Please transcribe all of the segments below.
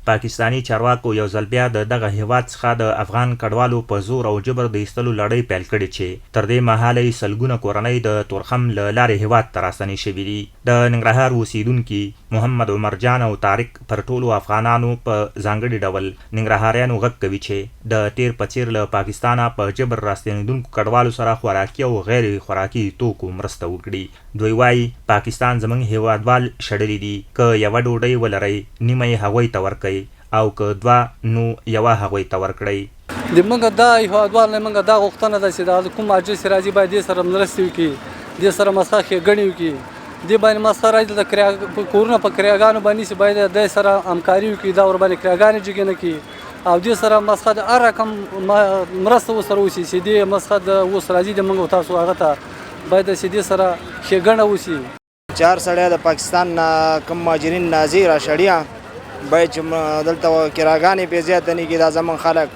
پاکستاني چارواکو یو ځل بیا د دغه هیواد څخه د افغان کډوالو په زور او جبر د ایستلو لړۍ پیل کړې چې تر دې مهاله یې سلګونه کورنۍ د تورخم له لارې هیواد ته راستنې شوي دي. د ننګرهار اوسیدونکي محمد عمر جان او طارق پر ټولو افغانانو په ځانګړي ډول ننګرهاریانو غږ کوي چې د تیر په څیر له پاکستانه په جبر راستنېدونکو کډوالو سره خوراکي او غیر خوراکي توکو مرسته وکړي. دوی وایي پاکستان زموږ هیوادوال شړلي دي، که یوه ډوډۍ ولرئ نیمه یې هغوی ته ورکئ او که دوه نو یوه هغوی ته ورکړئ. د موږ دا هیوادوال نه موږ دا غوښتنه ده چې د کوم عاجز راځي باید دې سره مرستې وکړي، دې سره مسخه ښېګڼې وکړي، دې باندې مسخه راځي د کورونه په کریاګانو باندې چې باید دې سره همکاري وکړي، دا ورباندې کریاګانې جګې نه کړي او دې سره مسخه د هر رقم مرسته ورسره وشي چې دې مسخه د اوس راځي د موږ تاسو هغه ته باید چې دې سره ښېګڼه وشي. 4 سړی د پاکستان کم مهاجرین نازي راشړیا باید چې دلته کراګانې پې زیاته نه کړي، دا زموږ خلک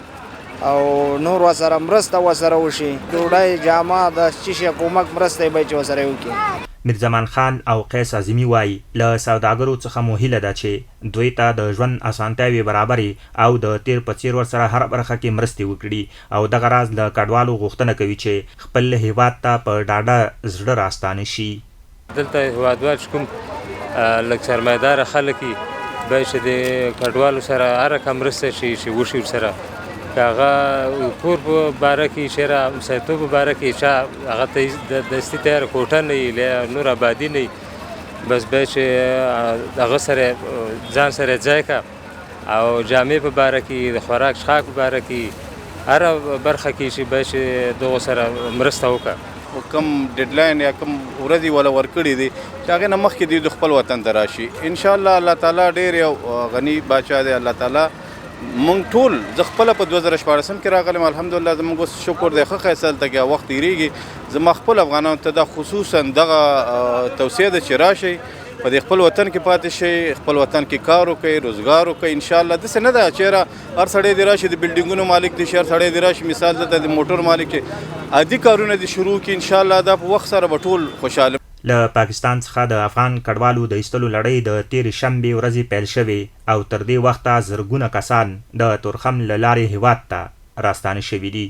او نور ورسره مرسته ورسره وشي، ډوډۍ جامه د څه شي کومک مرسته باید چې ورسره وکړي. میرزمان خان او قیس عظیمي وایي له سوداګرو څخه مو هیله ده چې دوی ته د ژوند اسانتیاوې برابرې او د تیر په څیر ورسره هر برخه کې مرستې وکړي او دغه راز له کډوالو غوښتنه کوي چې خپل هیواد ته په ډاډه زړه راستانه شي. دلته هیوادوال چې کوم لږ سرمایه‌داره خلک باید چې د کډوالو سره هر رقم مرسته شي چې وشي ورسره، که هغه کور په باره کې چېرې مسایطو په باره کې چا هغه ته دستي تیاره کوټه نه وي یا نور آبادي نه وي، بس باید چې هغه سره ځان سره ځای کړه او جامې په باره کې د خوراک څښاک په باره کې هره برخه کې چې باید چې دغو سره مرسته وکړه. کم ډیډلاین یا کم ورځې ولا ورکړي دي چې هغې نه مخکې دوی د خپل وطن ته راشي. انشاءالله الله تعالی ډېر یو غني باچا دی. الله تعالی مونږ ټول زه خپله په 2014 کې راغلم، الحمدلله زموږ اوس شکر دی ښه ښایسته دلته کې وخت تېرېږي. زما خپل افغانانو ته دا خصوصا دغه توصیه ده چې راشئ په دې خپل وطن کې پاتې شئ، خپل وطن کې کار وکړئ، روزګار وکړئ. انشاءالله داسې نه ده چېرې هر سړی دې راشي د بلډینګونو مالک دې شي، هر سړی دې راشي مثال دلته د موټر مالک چې عادي کارونه دې شروع کړي. انشاءالله دا په وخت سره به ټول خوشحاله. له پاکستان څخه د افغان کډوالو د ایستلو لړۍ د تېرې شنبې ورځې پیل شوې او تر دې وخته زرګونه کسان د تورخم له لارې هیواد ته راستانه شوي دي.